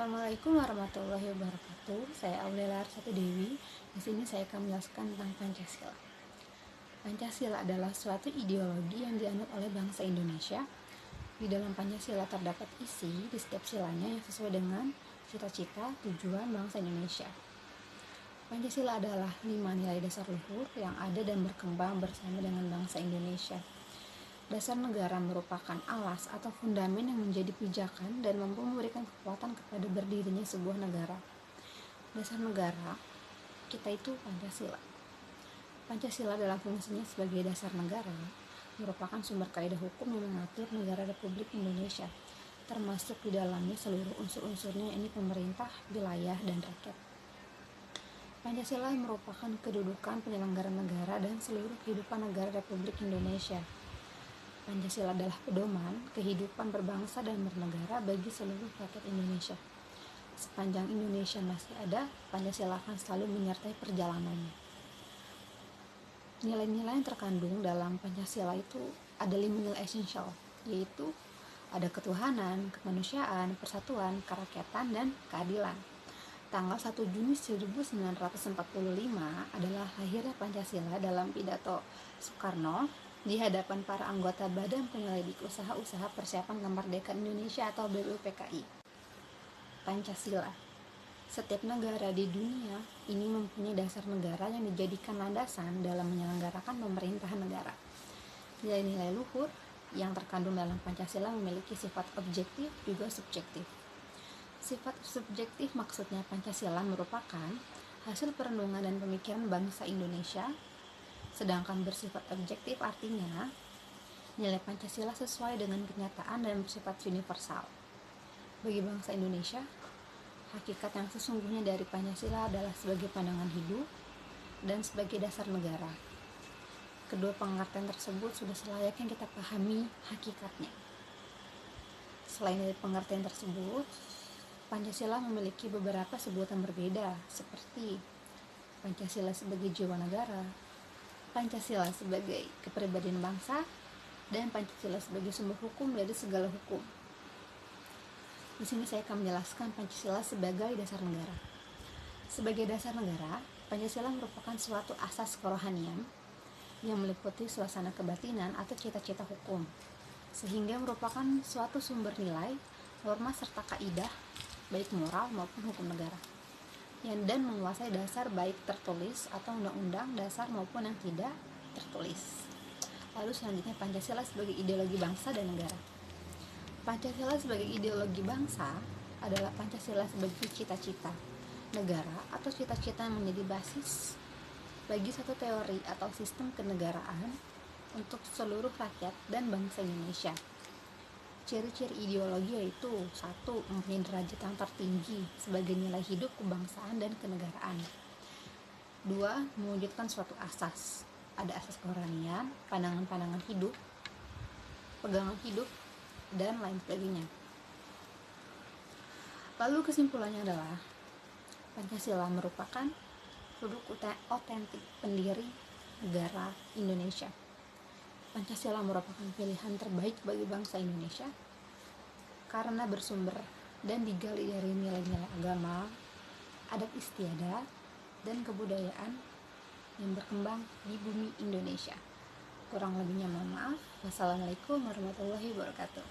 Assalamualaikum warahmatullahi wabarakatuh. Saya Aulia Larsati Dewi. Di sini saya akan menjelaskan tentang Pancasila. Pancasila adalah suatu ideologi yang dianut oleh bangsa Indonesia. Di dalam Pancasila terdapat isi di setiap silanya yang sesuai dengan cita-cita tujuan bangsa Indonesia. Pancasila adalah 5 nilai dasar luhur yang ada dan berkembang bersama dengan bangsa Indonesia. Dasar negara merupakan alas atau fundamen yang menjadi pijakan dan mampu memberikan kekuatan kepada berdirinya sebuah negara. Dasar negara kita itu Pancasila. Pancasila dalam fungsinya sebagai dasar negara merupakan sumber kaidah hukum yang mengatur negara Republik Indonesia, termasuk di dalamnya seluruh unsur-unsurnya, ini pemerintah, wilayah, dan rakyat. Pancasila merupakan kedudukan penyelenggara negara dan seluruh kehidupan negara Republik Indonesia. Pancasila adalah pedoman kehidupan berbangsa dan bernegara bagi seluruh rakyat Indonesia. Sepanjang Indonesia masih ada, Pancasila akan selalu menyertai perjalanannya. Nilai-nilai yang terkandung dalam Pancasila itu ada 5 nilai esensial, yaitu ada ketuhanan, kemanusiaan, persatuan, kerakyatan, dan keadilan. Tanggal 1 Juni 1945 adalah lahirnya Pancasila dalam pidato Soekarno di hadapan para anggota Badan Penyelidik Usaha-Usaha Persiapan Kemerdekaan Indonesia atau BUPKI. Pancasila. Setiap negara di dunia ini mempunyai dasar negara yang dijadikan landasan dalam menyelenggarakan pemerintahan negara. Nilai-nilai luhur yang terkandung dalam Pancasila memiliki sifat objektif juga subjektif. Sifat subjektif maksudnya Pancasila merupakan hasil perenungan dan pemikiran bangsa Indonesia. Sedangkan bersifat objektif artinya nilai Pancasila sesuai dengan kenyataan dan bersifat universal. Bagi bangsa Indonesia, hakikat yang sesungguhnya dari Pancasila adalah sebagai pandangan hidup dan sebagai dasar negara. Kedua pengertian tersebut sudah selayaknya kita pahami hakikatnya. Selain dari pengertian tersebut, Pancasila memiliki beberapa sebutan berbeda, seperti Pancasila sebagai jiwa negara, Pancasila sebagai kepribadian bangsa, dan Pancasila sebagai sumber hukum dari segala hukum. Di sini saya akan menjelaskan Pancasila sebagai dasar negara. Sebagai dasar negara, Pancasila merupakan suatu asas kerohanian yang meliputi suasana kebatinan atau cita-cita hukum, sehingga merupakan suatu sumber nilai, norma serta kaidah baik moral maupun hukum negara, dan menguasai dasar baik tertulis atau undang-undang dasar maupun yang tidak tertulis. Lalu selanjutnya Pancasila sebagai ideologi bangsa dan negara. Pancasila sebagai ideologi bangsa adalah Pancasila sebagai cita-cita negara atau cita-cita yang menjadi basis bagi satu teori atau sistem kenegaraan untuk seluruh rakyat dan bangsa Indonesia. Ciri-ciri ideologi yaitu 1. Mempunyai derajat yang tertinggi sebagai nilai hidup kebangsaan dan kenegaraan. 2. Mewujudkan suatu asas. Ada asas kerohanian, pandangan-pandangan hidup, pegangan hidup, dan lain sebagainya. Lalu kesimpulannya adalah Pancasila merupakan produk otentik pendiri negara Indonesia. Pancasila merupakan pilihan terbaik bagi bangsa Indonesia karena bersumber dan digali dari nilai-nilai agama, adat istiadat, dan kebudayaan yang berkembang di bumi Indonesia. Kurang lebihnya mohon maaf. Wassalamualaikum warahmatullahi wabarakatuh.